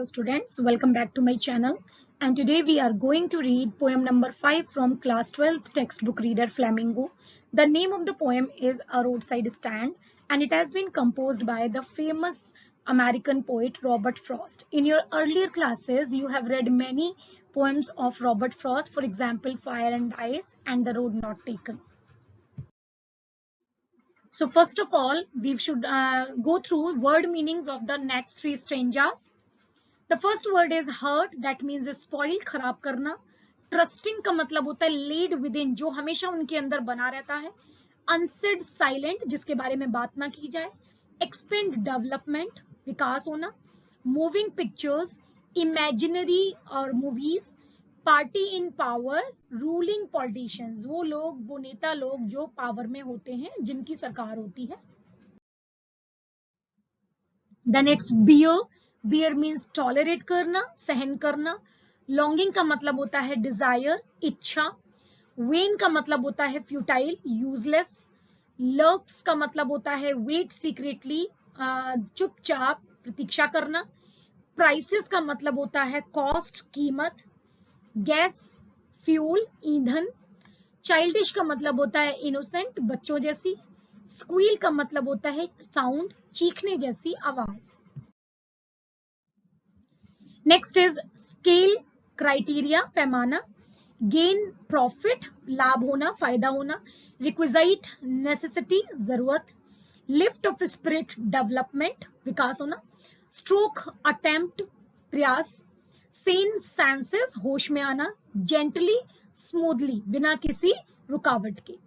Hello students, welcome back to my channel, and today we are going to read poem number 5 from class 12th textbook reader Flamingo. The name of the poem is A Roadside Stand and it has been composed by the famous American poet Robert Frost. In your earlier classes, you have read many poems of Robert Frost, for example, Fire and Ice and The Road Not Taken. So first of all, we should go through word meanings of the next three stanzas. The first word is hurt, that means spoil, खराब करना. Trusting का मतलब होता है lead within, जो हमेशा उनके अंदर बना रहता है. Unsaid, silent, जिसके बारे में बात ना की जाए. Expand, development, विकास होना. Moving pictures, imaginary और movies. Party in power, ruling politicians, वो लोग, वो नेता लोग जो पावर में होते हैं, जिनकी सरकार होती है. The next bear, bear means tolerate करना, सहन करना. Longing का मतलब होता है desire, इच्छा. Vain का मतलब होता है futile, useless. Lurks का मतलब होता है wait secretly, चुपचाप प्रतीक्षा करना. Prices का मतलब होता है cost, कीमत. Gas, fuel, ईंधन. Childish का मतलब होता है innocent, बच्चों जैसी. Squeal का मतलब होता है sound, चीखने जैसी आवाज. Next is scale, criteria, पैमाना. Gain, profit, लाभ होना, फायदा होना. Requisite, necessity, जरूरत. Lift of spirit, development, विकास होना. Stroke, attempt, प्रयास. Sane senses, होश में आना. Gently, smoothly, बिना किसी रुकावट के.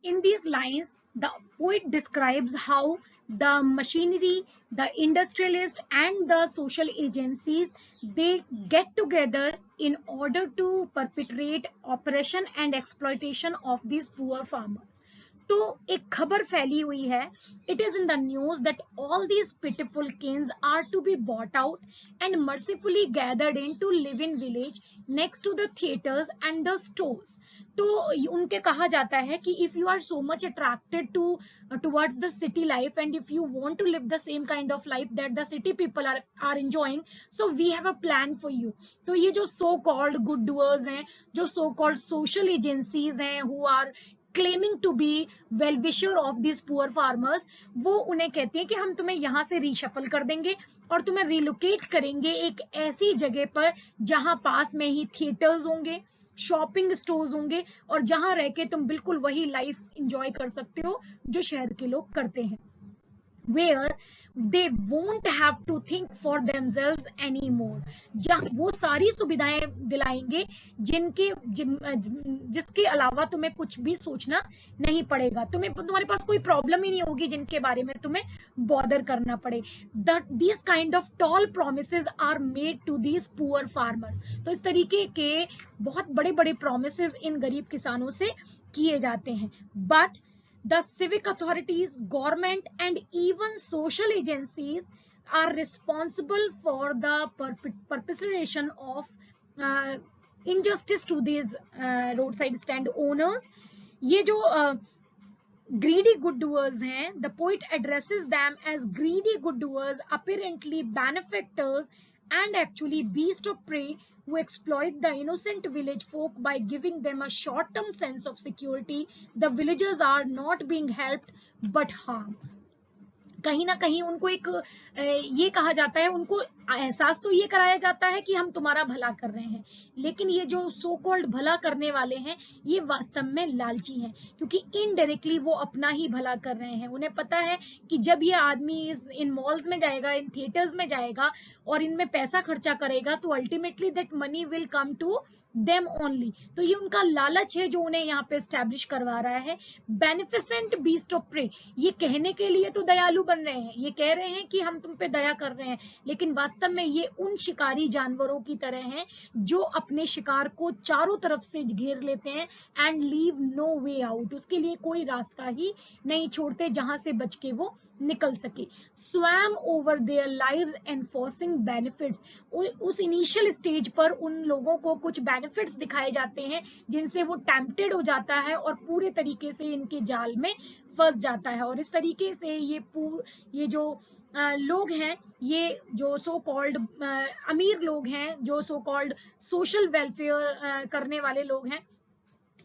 In these lines, the poet describes how the machinery, the industrialist and the social agencies, they get together in order to perpetrate oppression and exploitation of these poor farmers. तो एक खबर फैली हुई है. It is in the news that all these pitiful kings are to be bought out and mercifully gathered in to live in village next to the theaters and the stores. तो उनके कहा जाता है कि if you are so much attracted to towards the city life and if you want to live the same kind of life that the city people are enjoying, so we have a plan for you. तो ये जो so called good doers हैं, जो so called social agencies हैं, who are claiming to be well wisher of these poor farmers, वो उन्हें कहते हैं कि हम तुम्हें यहाँ से रीशफल कर देंगे और तुम्हें रिलोकेट करेंगे एक ऐसी जगह पर जहां पास में ही थिएटर्स होंगे, शॉपिंग स्टोर्स होंगे और जहां रह के तुम बिल्कुल वही लाइफ एंजॉय कर सकते हो जो शहर के लोग करते हैं. Where they won't have to think for themselves anymore. जहाँ वो सारी सुविधाएं दिलाएंगे जिसके अलावा तुम्हें कुछ भी सोचना नहीं पड़ेगा. तुम्हारे पास कोई प्रॉब्लम ही नहीं होगी जिनके बारे में तुम्हें बॉदर करना पड़े. These kind of tall promises are made to these poor farmers. तो इस तरीके के बहुत बड़े बड़े promises इन गरीब किसानों से किए जाते हैं. But the civic authorities, government and even social agencies are responsible for the perpetration of injustice to these roadside stand owners. ये जो greedy good doers हैं, the poet addresses them as greedy good doers, apparently benefactors and actually beasts of prey who exploit the innocent village folk by giving them a short-term sense of security. The villagers are not being helped but harmed. कहीं ना कहीं उनको एक ये कहा जाता है, उनको एहसास तो ये कराया जाता है कि हम तुम्हारा भला कर रहे हैं, लेकिन ये जो सो कॉल्ड भला करने वाले हैं ये वास्तव में लालची हैं, क्योंकि इनडायरेक्टली वो अपना ही भला कर रहे हैं. उन्हें पता है कि जब ये आदमी इन मॉल्स में जाएगा, इन थिएटर्स में जाएगा और इनमें पैसा खर्चा करेगा तो ultimately that money will come to them only. तो ये उनका लालच है जो उन्हें यहाँ पे एस्टैब्लिश करवा रहा है. बेनिफिसेंट बीस्ट ऑफ प्रे, ये कहने के लिए तो दयालु बन रहे हैं, ये कह रहे हैं कि हम तुम पे दया कर रहे हैं, लेकिन वास्तव में ये उन शिकारी जानवरों की तरह हैं जो अपने शिकार को चारों तरफ से घेर लेते हैं and leave no way out. उसके लिए कोई रास्ता ही नहीं छोड़ते जहां से बच के वो निकल सके. Swum over their lives enforcing benefits, उस इनिशियल स्टेज पर उन लोगों को कुछ बेनिफिट्स दिखाए जाते हैं जिनसे वो टेम्प्टेड हो जाता है और पूरे तरीके से इनके जाल में फंस जाता है। और इस तरीके से ये जो लोग हैं, ये जो सो कॉल्ड अमीर लोग हैं, जो सो कॉल्ड सोशल वेलफेयर करने वाले लोग हैं,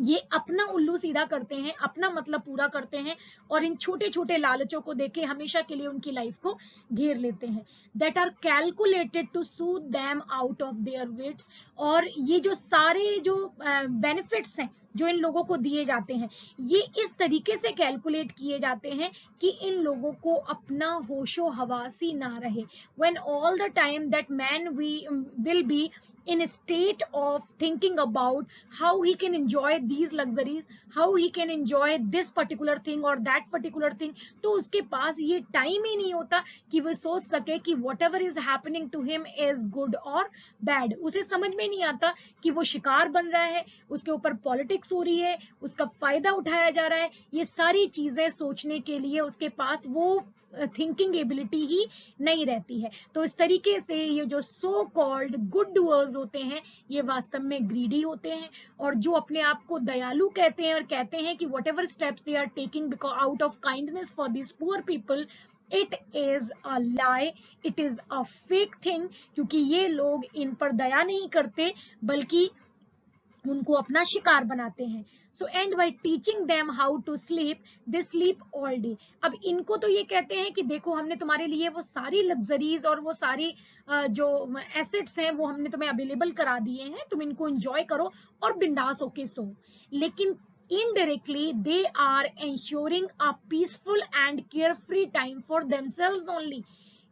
ये अपना उल्लू सीधा करते हैं, अपना मतलब पूरा करते हैं और इन छोटे छोटे लालचों को देके हमेशा के लिए उनकी लाइफ को घेर लेते हैं। That are calculated to soothe them out of their wits. और ये जो सारे जो बेनिफिट्स हैं जो इन लोगों को दिए जाते हैं, ये इस तरीके से कैलकुलेट किए जाते हैं कि इन लोगों को अपना होशो हवासी ना रहे। When all the time that man will be in a state of thinking about how he can enjoy these luxuries, how he can enjoy this particular thing or that particular thing, तो उसके पास ये time ही नहीं होता कि वो सोच सके कि whatever is happening to him is good or bad। उसे समझ में नहीं आता कि वो शिकार बन रहा है, उसके ऊपर पॉलिटिक्स हो रही है, उसका फायदा उठाया जा रहा है। ये सारी चीजें सोचने के लिए उसके पास वो थिंकिंग एबिलिटी ही नहीं रहती है। तो इस तरीके से ये जो सो कॉल्ड गुड डूअर्स होते हैं, ये वास्तव में ग्रीडी होते हैं। और जो अपने आप को दयालु कहते हैं और कहते हैं कि whatever steps they are taking because out of kindness for this poor people, it is a lie, it is a fake thing. क्योंकि ये लोग इन पर दया नहीं करते बल्कि उनको अपना शिकार बनाते हैं। So and by teaching them how to sleep, they sleep all day. अब इनको तो ये कहते हैं कि देखो हमने तुम्हारे लिए वो सारी लग्जरीज और वो सारी जो एसेट्स हैं वो हमने तुम्हें अवेलेबल करा दिए हैं, तुम इनको एंजॉय करो और बिंदास होके सो। लेकिन indirectly they are ensuring a peaceful and carefree time for themselves only।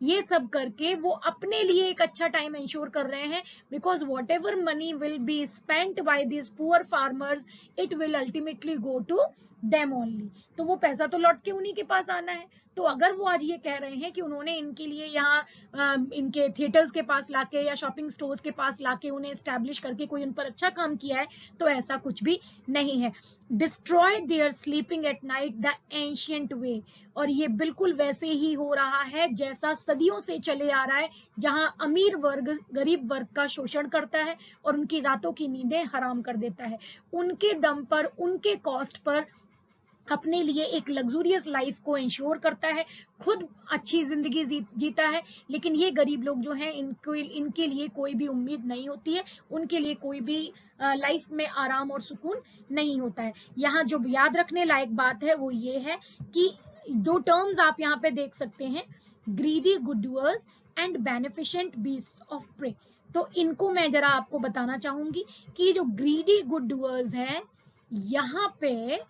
ये सब करके वो अपने लिए एक अच्छा टाइम इंश्योर कर रहे हैं, because whatever money will be spent by this poor farmers, it will ultimately go to them only. तो वो पैसा तो लौट के उन्हीं के पास आना है। तो अगर वो आज ये कह रहे हैं कि उन्होंने इनके लिए यहाँ इनके थिएटर्स के पास लाके या शॉपिंग स्टोर्स के पास लाके उन्हें एस्टैब्लिश करके कोई उन पर अच्छा काम किया है, तो ऐसा कुछ भी नहीं है। Destroy their sleeping at night the ancient way. और ये बिल्कुल वैसे ही हो रहा है जैसा सदियों से चले आ रहा है, जहां अमीर वर्ग गरीब वर्ग का शोषण करता है और उनकी रातों की नींदें हराम कर देता है, उनके दम पर, उनके कॉस्ट पर अपने लिए एक लग्जूरियस लाइफ को इंश्योर करता है, खुद अच्छी जिंदगी जीता है। लेकिन ये गरीब लोग जो हैं, इनके लिए कोई भी उम्मीद नहीं होती है, उनके लिए कोई भी लाइफ में आराम और सुकून नहीं होता है। यहाँ जो याद रखने लायक बात है वो ये है कि दो टर्म्स आप यहाँ पे देख सकते हैं, greedy good doers and beneficent beast of prey. तो इनको मैं जरा आपको बताना चाहूंगी कि जो ग्रीडी गुड डूअर्स है, यहाँ पे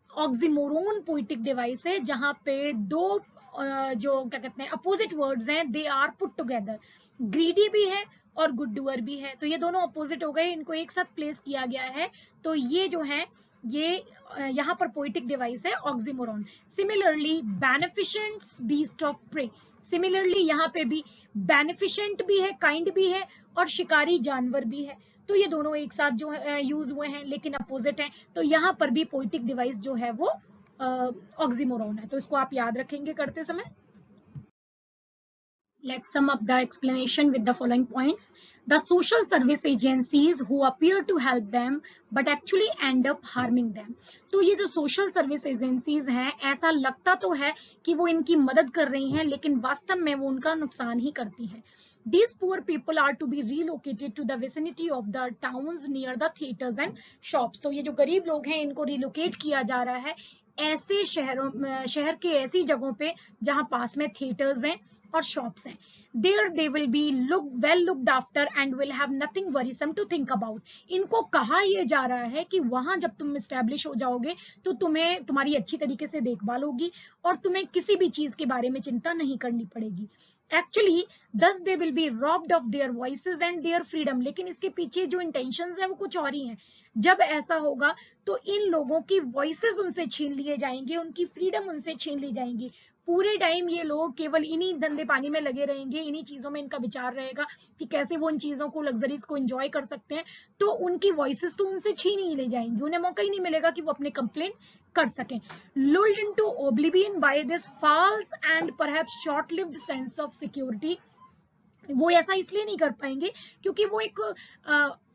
ऑक्सीमोरोन पोइटिक डिवाइस है, जहां पे दो जो क्या कहते हैं अपोजिट वर्ड्स हैं, they are put together. Greedy भी है और गुड डूअर भी है, तो ये दोनों अपोजिट हो गए, इनको एक साथ प्लेस किया गया है। तो ये जो है ये यहाँ पर पोइटिक डिवाइस है oxymoron. Similarly beneficents beast of prey, similarly यहाँ पे भी बेनिफिशिएंट भी है, काइंड भी है और शिकारी जानवर भी है। तो ये दोनों एक साथ जो यूज हुए हैं लेकिन अपोजिट हैं। तो यहाँ पर भी पोइटिक डिवाइस जो है वो ऑक्सीमोरोन है। तो इसको आप याद रखेंगे करते समय। Let's sum up the explanation with the following points. The social service agencies who appear to help them but actually end up harming them. तो ये जो social service agencies हैं, ऐसा लगता तो है कि वो इनकी मदद कर रही हैं, लेकिन वास्तव में वो उनका नुकसान ही करती हैं। These poor people are to be relocated to the vicinity of the towns near the theaters and shops. तो ये जो गरीब लोग हैं, इनको रिलोकेट किया जा रहा है ऐसे शहर के ऐसी जगहों पे जहां पास में थिएटर्स हैं और शॉप्स हैं। There they will be well looked after and will have nothing worrisome to think about. इनको कहा यह जा रहा है कि वहां जब तुम एस्टैब्लिश हो जाओगे तो तुम्हें तुम्हारी अच्छी तरीके से देखभाल होगी और तुम्हें किसी भी चीज के बारे में चिंता नहीं करनी पड़ेगी। Actually, thus they will be robbed of their voices and their freedom. लेकिन इसके पीछे जो इंटेंशंस है वो कुछ और ही हैं। जब ऐसा होगा तो इन लोगों की वॉइसेस उनसे छीन लिए जाएंगे, उनकी फ्रीडम उनसे छीन ली जाएंगी। पूरे टाइम ये लोग केवल इन्हीं धंधे पानी में लगे रहेंगे, इन्हीं चीजों में इनका विचार रहेगा कि कैसे वो इन चीजों को, लग्जरीज को एंजॉय कर सकते हैं। तो उनकी वॉइसेस तो उनसे छीन ही ले जाएंगी, उन्हें मौका ही नहीं मिलेगा कि वो अपने कंप्लेंट कर सकें। lulled into oblivion by this false and perhaps short-lived sense of security, वो ऐसा इसलिए नहीं कर पाएंगे क्योंकि वो एक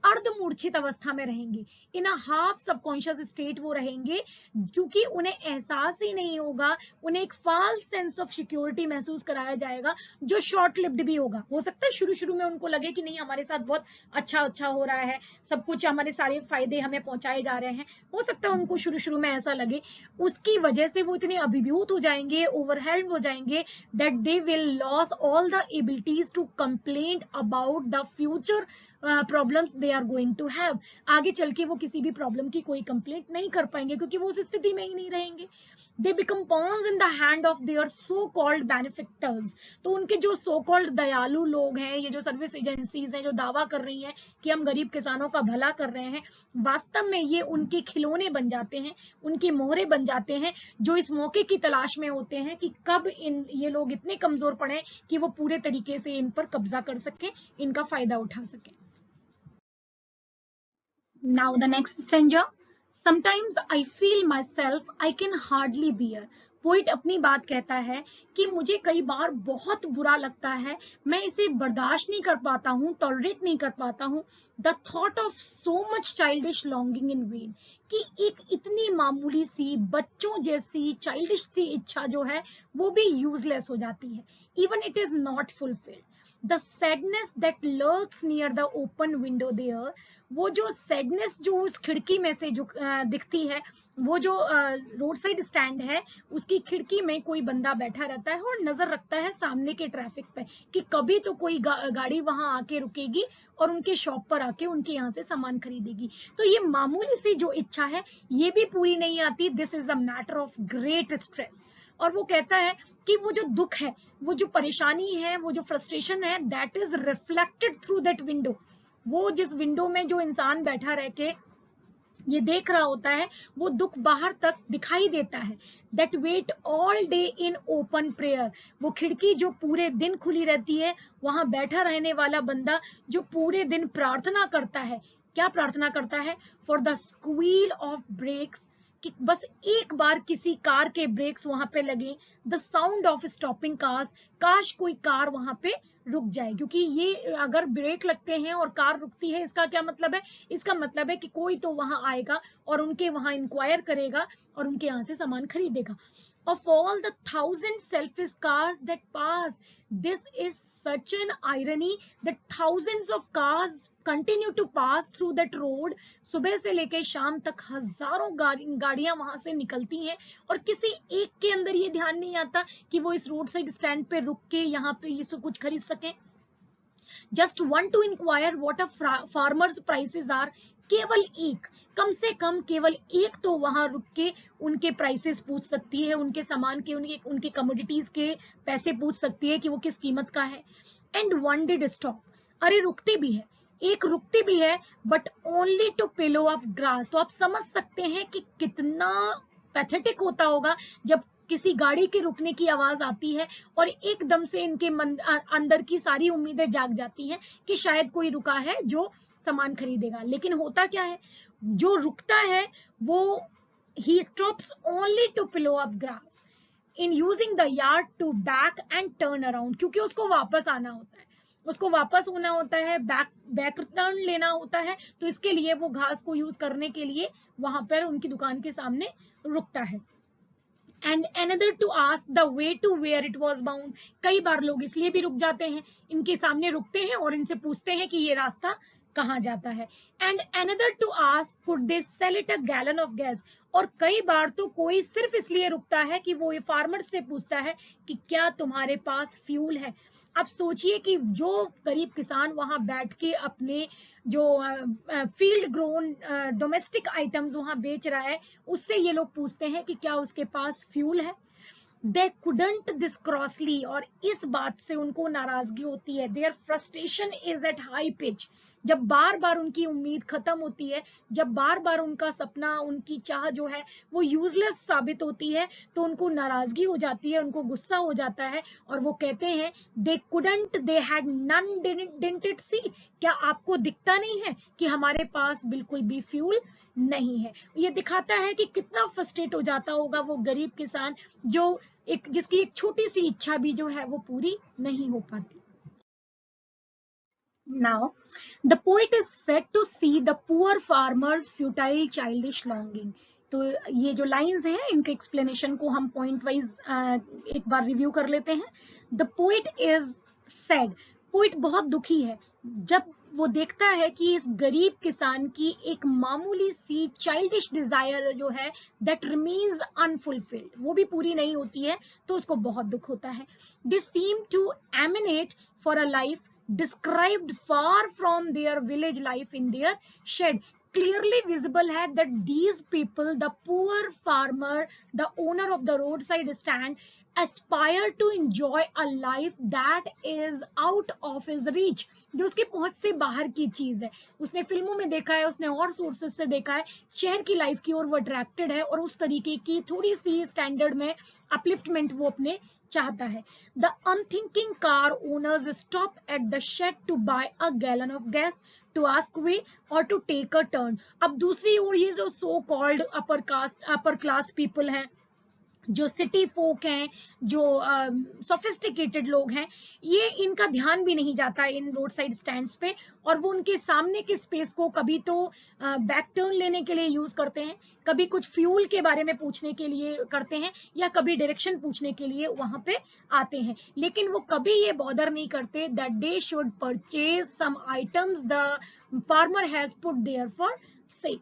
अर्धमूर्छित अवस्था में रहेंगे, इन अ हाफ सबकॉन्शियस स्टेट वो रहेंगे, क्योंकि उन्हें एहसास ही नहीं होगा, उन्हें एक फॉल्स सेंस ऑफ सिक्योरिटी महसूस कराया जाएगा जो शॉर्ट लिव्ड भी होगा। हो सकता है शुरू शुरू में उनको लगे कि नहीं हमारे साथ बहुत अच्छा हो रहा है, सब कुछ हमारे सारे फायदे हमें पहुंचाए जा रहे हैं, हो सकता है उनको शुरू शुरू में ऐसा लगे। उसकी वजह से वो इतने अभिभूत हो जाएंगे, ओवरहेल्ड हो जाएंगे, that they will lose all the abilities to complain about the future problems they are going to have. आगे चल के वो किसी भी प्रॉब्लम की कोई कंप्लेंट नहीं कर पाएंगे, क्योंकि वो उस स्थिति में ही नहीं रहेंगे। They become pawns in the hand of their so called benefactors. तो उनके जो सो कॉल्ड दयालु लोग हैं, ये जो सर्विस एजेंसीज हैं जो दावा कर रही हैं कि हम गरीब किसानों का भला कर रहे हैं, वास्तव में ये उनके खिलौने बन जाते हैं, उनके मोहरे बन जाते हैं, जो इस मौके की तलाश में होते हैं कि कब ये लोग इतने कमजोर पड़े कि वो पूरे तरीके से इन पर कब्जा कर सके, इनका फायदा उठा सके। Now the next stanza. Sometimes I feel myself I can hardly bear. Poet अपनी बात कहता है कि मुझे कई बार बहुत बुरा लगता है, मैं इसे बर्दाश्त नहीं कर पाता हूँ, टॉलरेट नहीं कर पाता हूँ। The thought of so much childish longing in when, कि एक इतनी मामूली सी बच्चों जैसी चाइल्डिश सी इच्छा जो है वो भी यूजलेस हो जाती है। Even it is not fulfilled. The sadness that lurks near the open window there, वो जो सैडनेस जो उस खिड़की में से जो दिखती है, वो जो रोड साइड स्टैंड है उसकी खिड़की में कोई बंदा बैठा रहता है और नजर रखता है सामने के ट्रैफिक पे कि कभी तो कोई गाड़ी वहां आके रुकेगी और उनके शॉप पर आके उनके यहाँ से सामान खरीदेगी। तो ये मामूली सी जो इच्छा है ये भी पूरी नहीं आती। This is a matter of great stress. और वो कहता है कि वो जो दुख है, वो जो परेशानी है, वो जो फ्रस्ट्रेशन है, that is reflected through that window. वो जिस विंडो में जो इंसान बैठा रह के ये देख रहा होता है, वो दुख बाहर तक दिखाई देता है। That wait all day in open prayer, वो खिड़की जो पूरे दिन खुली रहती है, वहां बैठा रहने वाला बंदा जो पूरे दिन प्रार्थना करता है। क्या प्रार्थना करता है? For the squeal of brakes, कि बस एक बार किसी कार के ब्रेक्स वहां पे लगे। The sound of stopping cars, काश कोई कार वहां पे रुक जाए, क्योंकि ये अगर ब्रेक लगते हैं और कार रुकती है, इसका क्या मतलब है? इसका मतलब है कि कोई तो वहां आएगा और उनके वहां इंक्वायर करेगा और उनके यहाँ से सामान खरीदेगा। Of all the thousand selfish cars that pass, this is such an irony that thousands of cars continue to pass through that road. सुबह से लेकर शाम तक हजारों गाड़ियां वहां से निकलती हैं और किसी एक के अंदर ये ध्यान नहीं आता कि वो इस रोड साइड स्टैंड पे रुक के यहाँ पे ये सब कुछ खरीद सके। Just one to inquire what a farmer's prices are, केवल एक, कम से कम केवल एक तो वहां रुक के उनके प्राइसेस पूछ सकती है, उनके सामान के, उनके कमोडिटीज के पैसे पूछ सकती है कि वो किस कीमत का है। एंड वन डिड स्टॉप, अरे रुकती भी है, एक रुकती भी है, but only to pillow of grass. तो आप समझ सकते हैं कि कितना पैथेटिक होता होगा जब किसी गाड़ी के रुकने की आवाज आती है और एकदम से इनके अंदर की सारी उम्मीदें जाग जाती हैं कि शायद कोई रुका है जो सामान खरीदेगा। लेकिन होता क्या है? जो रुकता है वो he stops only to pillow up grass in using the yard to back and turn around, क्योंकि उसको वापस आना होता है, उसको वापस होना होता है, बैक टर्न लेना होता है। तो इसके लिए वो घास को यूज करने के लिए वहां पर उनकी दुकान के सामने रुकता है। And another to ask the way to where it was bound, कई बार लोग इसलिए भी रुक जाते हैं, इनके सामने रुकते हैं और इनसे पूछते हैं कि ये रास्ता कहाँ जाता है। And another to ask could they sell it a gallon of gas, और कई बार तो कोई सिर्फ इसलिए रुकता है कि वो ये फार्मर से पूछता है कि क्या तुम्हारे पास फ्यूल है। अब सोचिए कि जो गरीब किसान वहां बैठ के अपने जो फील्ड ग्रोन डोमेस्टिक आइटम्स वहां बेच रहा है, उससे ये लोग पूछते हैं कि क्या उसके पास फ्यूल है। दे कुडंट दिस क्रॉसली, और इस बात से उनको नाराजगी होती है। Their frustration is at high pitch, जब बार बार उनकी उम्मीद खत्म होती है, जब बार बार उनका सपना, उनकी चाह जो है वो यूजलेस साबित होती है, तो उनको नाराजगी हो जाती है, उनको गुस्सा हो जाता है और वो कहते हैं they couldn't they had none didn't it see, क्या आपको दिखता नहीं है कि हमारे पास बिल्कुल भी फ्यूल नहीं है। ये दिखाता है कि कितना फ्रस्ट्रेट हो जाता होगा वो गरीब किसान जो जिसकी एक छोटी सी इच्छा भी जो है वो पूरी नहीं हो पाती। Now, the poet is said to see the poor farmer's futile childish longing. तो ये जो लाइंस हैं इनके एक्सप्लेनेशन को हम पॉइंट वाइज एक बार रिव्यू कर लेते हैं. The poet is sad. Poet बहुत दुखी है जब वो देखता है कि इस गरीब किसान की एक मामूली सी चाइल्डिश डिजायर जो है दैट रिमेन्स अनफुलफिल्ड, वो भी पूरी नहीं होती है, तो उसको बहुत दुख होता है. They seem to emanate for a life described far from their village life in their shed. Clearly visible है that these people, the poor farmer, the owner of the roadside stand, aspire to enjoy a life that is out of his reach, जो उसकी पहुंच से बाहर की चीज है. उसने फिल्मों में देखा है, उसने और सोर्सेस से देखा है, शहर की लाइफ की ओर वो अट्रैक्टेड है और उस तरीके की थोड़ी सी स्टैंडर्ड में अपलिफ्टमेंट वो अपने चाहता है. The unthinking car owners stop at the shed to buy a gallon of gas, to ask way और टू टेक अ टर्न. अब दूसरी ओर ये जो so called upper class people हैं, जो सिटी फोक हैं, जो सोफिस्टिकेटेड लोग हैं, ये इनका ध्यान भी नहीं जाता इन रोड साइड स्टैंड्स पे, और वो उनके सामने के स्पेस को कभी तो बैक टर्न लेने के लिए यूज करते हैं, कभी कुछ फ्यूल के बारे में पूछने के लिए करते हैं, या कभी डायरेक्शन पूछने के लिए वहां पे आते हैं. लेकिन वो कभी ये बॉदर नहीं करते that they should purchase some items the farmer has put there for sale.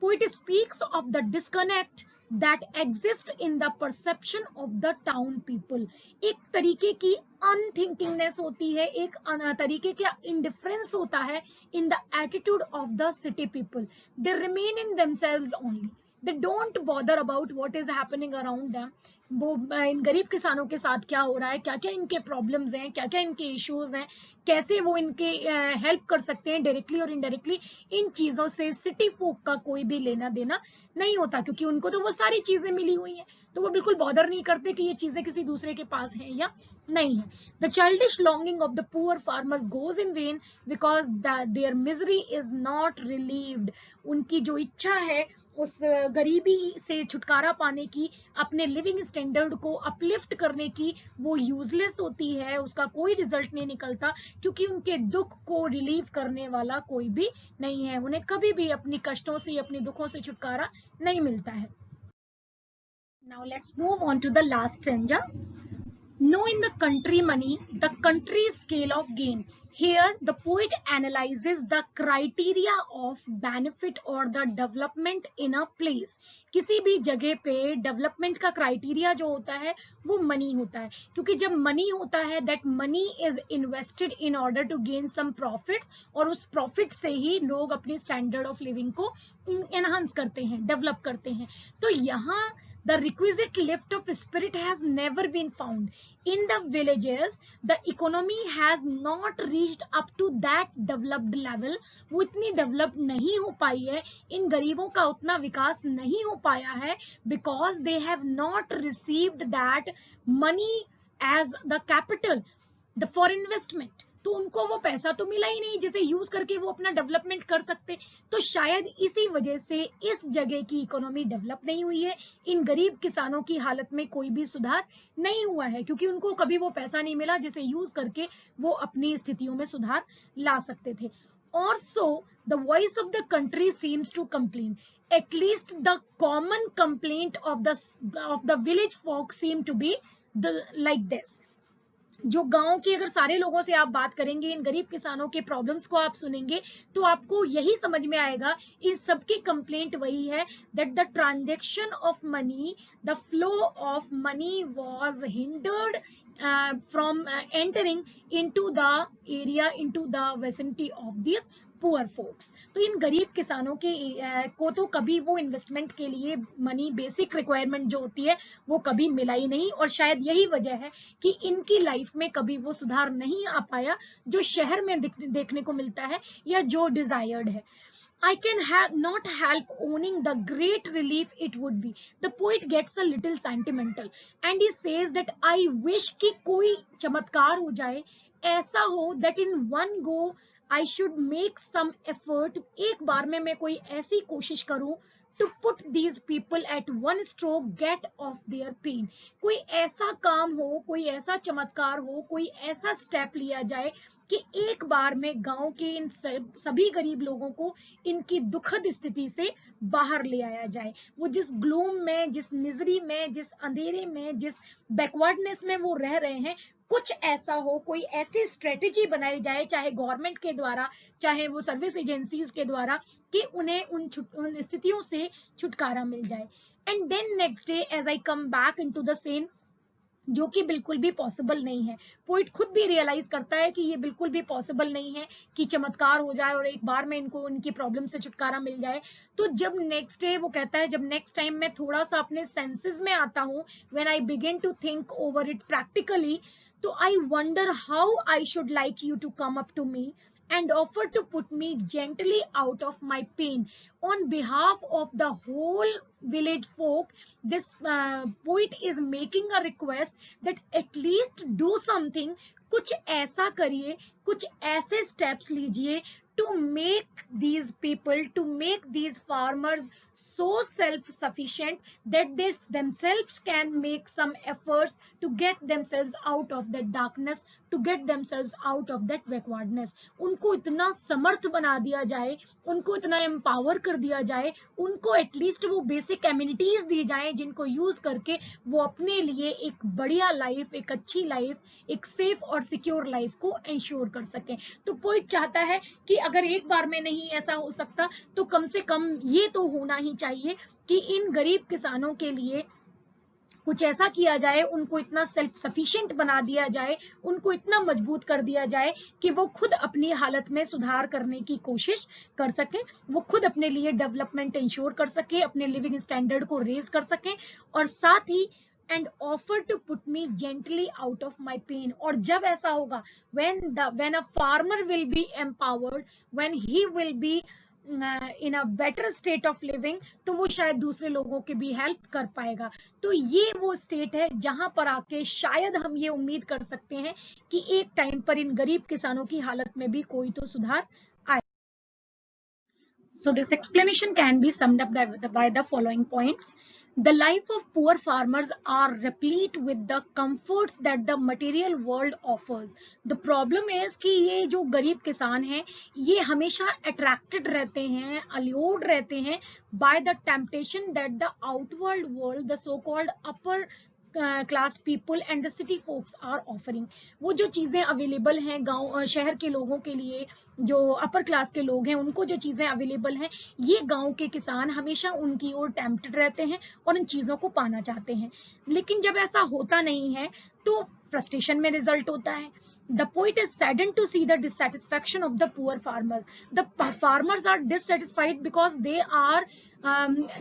Poet speaks of the disconnect that exists in the perception of the town people. एक तरीके की अनथिंकिंगनेस होती है, एक तरीके का इंडिफरेंस होता है in the attitude of the city people. They remain in themselves only. They don't bother about what is happening around them. वो इन गरीब किसानों के साथ क्या हो रहा है, क्या क्या इनके प्रॉब्लम्स हैं, क्या क्या इनके इश्यूज हैं, कैसे वो इनके हेल्प कर सकते हैं डायरेक्टली और इनडायरेक्टली, इन चीजों से सिटी फोक का कोई भी लेना देना नहीं होता, क्योंकि उनको तो वो सारी चीजें मिली हुई हैं, तो वो बिल्कुल बॉदर नहीं करते कि ये चीजें किसी दूसरे के पास हैं या नहीं है. The childish longing of the poor farmers goes in vain because their misery is not relieved. उनकी जो इच्छा है उस गरीबी से छुटकारा पाने की, अपने लिविंग स्टैंडर्ड को अपलिफ्ट करने की, वो यूजलेस होती है, उसका कोई रिजल्ट नहीं निकलता, क्योंकि उनके दुख को रिलीव करने वाला कोई भी नहीं है. उन्हें कभी भी अपनी कष्टों से, अपने दुखों से छुटकारा नहीं मिलता है. Now let's move on to the last stanza. Know in the country money, the country scale of gain. Here, the poet analyzes the criteria of benefit or the development in a place. किसी भी जगह पे development का criteria जो होता है वो money होता है, क्योंकि जब मनी होता है that money is invested in order to gain some profits, और उस प्रॉफिट से ही लोग अपनी स्टैंडर्ड ऑफ लिविंग को एनहांस करते हैं, डेवलप करते हैं. तो यहाँ the requisite lift of spirit has never been found. In the villages, the economy has not reached up to that developed level. वो इतनी developed नहीं हो पाई है, इन गरीबों का उतना विकास नहीं हो पाया है, because they have not received that money as the capital, the for investment. तो उनको वो पैसा तो मिला ही नहीं जिसे यूज करके वो अपना डेवलपमेंट कर सकते. तो शायद इसी वजह से इस जगह की इकोनॉमी डेवलप नहीं हुई है, इन गरीब किसानों की हालत में कोई भी सुधार नहीं हुआ है, क्योंकि उनको कभी वो पैसा नहीं मिला जिसे यूज करके वो अपनी स्थितियों में सुधार ला सकते थे. Also, the voice of the country seems to complain. At least the common complaint of the village folk seem to be like this. जो गांव के अगर सारे लोगों से आप बात करेंगे, इन गरीब किसानों के प्रॉब्लम्स को आप सुनेंगे, तो आपको यही समझ में आएगा, इन सबकी कंप्लेंट वही है that the transaction of money, the flow of money was hindered from entering into the area, into the vicinity of this poor folks. तो इन गरीब किसानों के को तो कभी वो इन्वेस्टमेंट के लिए मनी, बेसिक रिक्वायरमेंट जो होती है, वो कभी मिला ही नहीं, और शायद यही वजह है कि इनकी लाइफ में कभी वो सुधार नहीं आ पाया जो शहर में देखने को मिलता है या जो डिजायर्ड है. I can not help owning the great relief it would be. The poet gets a little sentimental and he says that I wish कि कोई चमत्कार हो जाए, ऐसा हो that in one go I should make some effort. एक बार में मैं कोई ऐसी कोशिश करूं to put these people at one stroke get off their pain. कोई ऐसा काम हो, कोई ऐसा चमत्कार हो, कोई ऐसा स्टेप लिया जाए कि एक बार में गांव के इन सभी गरीब लोगों को इनकी दुखद स्थिति से बाहर ले आया जाए। वो जिस ग्लूम में, जिस मिजरी में, जिस अंधेरे में, जिस बैकवर्डनेस में वो रह रहे हैं, कुछ ऐसा हो, कोई ऐसी स्ट्रेटेजी बनाई जाए, चाहे गवर्नमेंट के द्वारा, चाहे वो सर्विस एजेंसीज के द्वारा, कि उन्हें उन स्थितियों से छुटकारा मिल जाए। And then next day as I come back into the same, जो कि बिल्कुल भी पॉसिबल नहीं है। पोइट खुद भी रियलाइज करता है कि ये बिल्कुल भी पॉसिबल नहीं है कि चमत्कार हो जाए और एक बार में इनको इनकी प्रॉब्लम से छुटकारा मिल जाए। तो जब नेक्स्ट डे वो कहता है, जब नेक्स्ट टाइम मैं थोड़ा सा अपने सेंसेस में आता हूँ, when I begin to think over it practically, तो I wonder how I should like you to come up to me and offer to put me gently out of my pain on behalf of the whole village folk. This poet is making a request that at least do something, कुछ ऐसा करिए, कुछ ऐसे steps लीजिए to make these people, to make these farmers so self-sufficient that they themselves can make some efforts to get themselves out of that darkness, to get themselves out of that backwardness. उनको इतना समर्थ बना दिया जाए, उनको इतना empower कर दिया जाए, उनको एटलीस्ट वो बेसिक एमिनिटीज दी जाए जिनको यूज करके वो अपने लिए एक बढ़िया लाइफ, एक अच्छी लाइफ, एक सेफ और सिक्योर लाइफ को इंश्योर कर सकें। तो पोइट चाहता है कि अगर एक बार में नहीं ऐसा हो सकता, तो कम से कम ये तो होना ही चाहिए कि इन गरीब किसानों के लिए कुछ ऐसा किया जाए, उनको इतना सेल्फ सफिशिएंट बना दिया जाए, उनको इतना मजबूत कर दिया जाए कि वो खुद अपनी हालत में सुधार करने की कोशिश कर सकें, वो खुद अपने लिए डेवलपमेंट इंश्योर कर सके, अपने लिविंग स्टैंडर्ड को रेज कर सकें, और साथ ही and offer to put me gently out of my pain. और जब ऐसा होगा, when a farmer will be empowered, when he will be in a better state of living, तो वो शायद दूसरे लोगों की भी हेल्प कर पाएगा। तो ये वो स्टेट है जहां पर आके शायद हम ये उम्मीद कर सकते हैं कि एक टाइम पर इन गरीब किसानों की हालत में भी कोई तो सुधार आए। So this explanation can be summed up by the following points. The life of poor farmers are replete with the comforts that the material world offers. The problem is कि ये जो गरीब किसान हैं, ये हमेशा attracted रहते हैं, allured रहते हैं by the temptation that the outward world, the so-called upper class people and the city folks are offering. वो जो चीजें अवेलेबल हैं गांव शहर के लोगों के लिए, जो अपर क्लास के लोग हैं, उनको जो चीजें अवेलेबल हैं, ये गांव के किसान हमेशा उनकी ओर टेम्प्टेड रहते हैं और इन चीजों को पाना चाहते हैं। लेकिन जब ऐसा होता नहीं है तो फ्रस्ट्रेशन में रिजल्ट होता है। The poet is saddened to see the dissatisfaction of the poor farmers. The farmers are dissatisfied because they are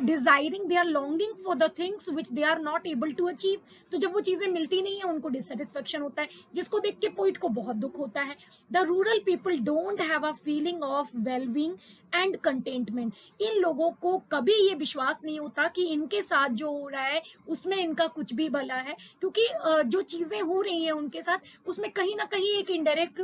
desiring, they are longing for the things which they are not able to achieve. तो जब वो चीजें मिलती नहीं है, उनको dissatisfaction होता है, जिसको देख के पोइट को बहुत दुख होता है। The rural people don't have a feeling of well-being and contentment. इन लोगों को कभी ये विश्वास नहीं होता कि इनके साथ जो हो रहा है उसमें इनका कुछ भी भला है, क्योंकि जो चीजें हो रही हैं उनके साथ, उसमें कहीं ना कहीं एक इनडायरेक्ट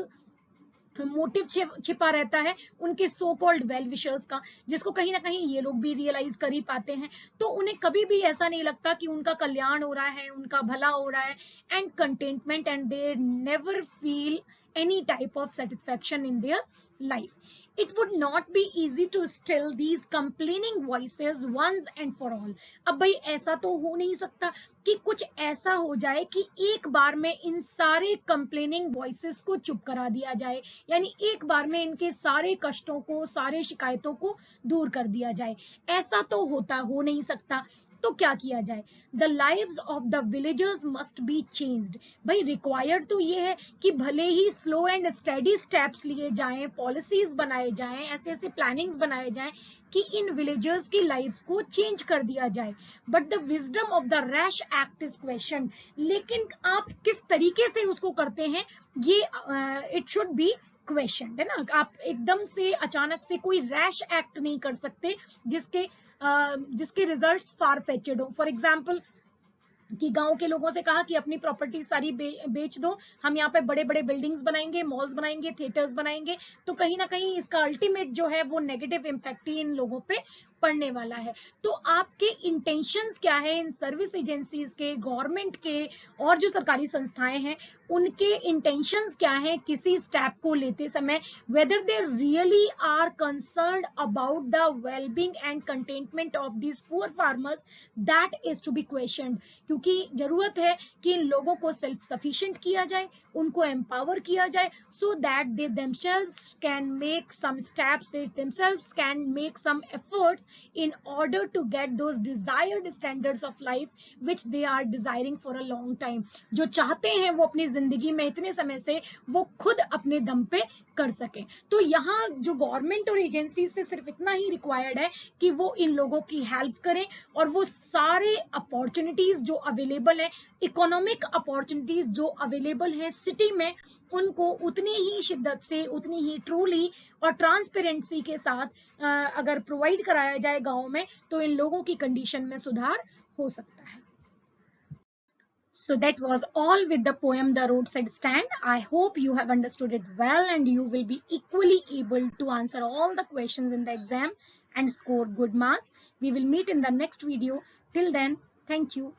मोटिव छिपा रहता है उनके सो कॉल्ड वेल विशर्स का, जिसको कहीं ना कहीं ये लोग भी रियलाइज कर ही पाते हैं। तो उन्हें कभी भी ऐसा नहीं लगता कि उनका कल्याण हो रहा है, उनका भला हो रहा है, and contentment, and they never feel any type of satisfaction in their life. It would not be easy to still these complaining voices once and for all. अब भाई ऐसा तो हो नहीं सकता कि कुछ ऐसा हो जाए कि एक बार में इन सारे complaining voices को चुप करा दिया जाए, यानी एक बार में इनके सारे कष्टों को, सारे शिकायतों को दूर कर दिया जाए। ऐसा तो हो नहीं सकता। तो क्या किया जाए? The lives of the villagers must be changed. भाई रिक्वायर्ड तो ये है कि भले ही स्लो एंड स्टेडी स्टेप्स लिए जाएं, पॉलिसीज बनाए जाएं, ऐसे ऐसे प्लानिंग्स बनाए जाएं कि इन विलेजर्स की लाइफ्स को चेंज कर दिया जाए। But the wisdom of the rash act is question. लेकिन आप किस तरीके से उसको करते हैं, ये इट शुड बी क्वेश्चन, है ना। आप एकदम से अचानक से कोई रैश एक्ट नहीं कर सकते जिसके रिजल्ट्स फार फेचेड हो। फॉर एग्जाम्पल कि गांव के लोगों से कहा कि अपनी प्रॉपर्टी सारी बेच दो, हम यहाँ पे बड़े बड़े बिल्डिंग्स बनाएंगे, मॉल्स बनाएंगे, थिएटर्स बनाएंगे, तो कहीं ना कहीं इसका अल्टीमेट जो है वो नेगेटिव इम्पैक्ट ही इन लोगों पे पड़ने वाला है। तो आपके इंटेंशंस क्या है इन सर्विस एजेंसीज के, गवर्नमेंट के और जो सरकारी संस्थाएं हैं उनके इंटेंशंस क्या है किसी स्टेप को लेते समय, whether they really are concerned about the wellbeing and containment of this poor farmers, that is to be questioned. क्योंकि जरूरत है कि इन लोगों को सेल्फ सफिशिएंट किया जाए, उनको एम्पावर किया जाए, so that they themselves can make some steps, they themselves can make some efforts in order to get those desired standards of life which they are desiring for a long time। जो चाहते हैं वो अपनी जिंदगी में इतने समय से वो खुद अपने दम पे कर सकें। तो यहाँ जो गवर्नमेंट और एजेंसी से सिर्फ इतना ही रिक्वायर्ड है कि वो इन लोगों की हेल्प करें और वो सारे अपॉर्चुनिटीज जो अवेलेबल है, इकोनॉमिक अपॉर्चुनिटीज जो अवेलेबल है सिटी में, उनको उतनी ही शिद्दत से, उतनी ही ट्रूली और ट्रांसपेरेंसी के साथ अगर प्रोवाइड कराया जाए गांव में, तो इन लोगों की कंडीशन में सुधार हो सकता है। So that was all with the poem The Roadside Stand. I hope you have understood it well and you will be equally able to answer all the questions in the exam and score good marks. We will meet in the next video. Till then, thank you.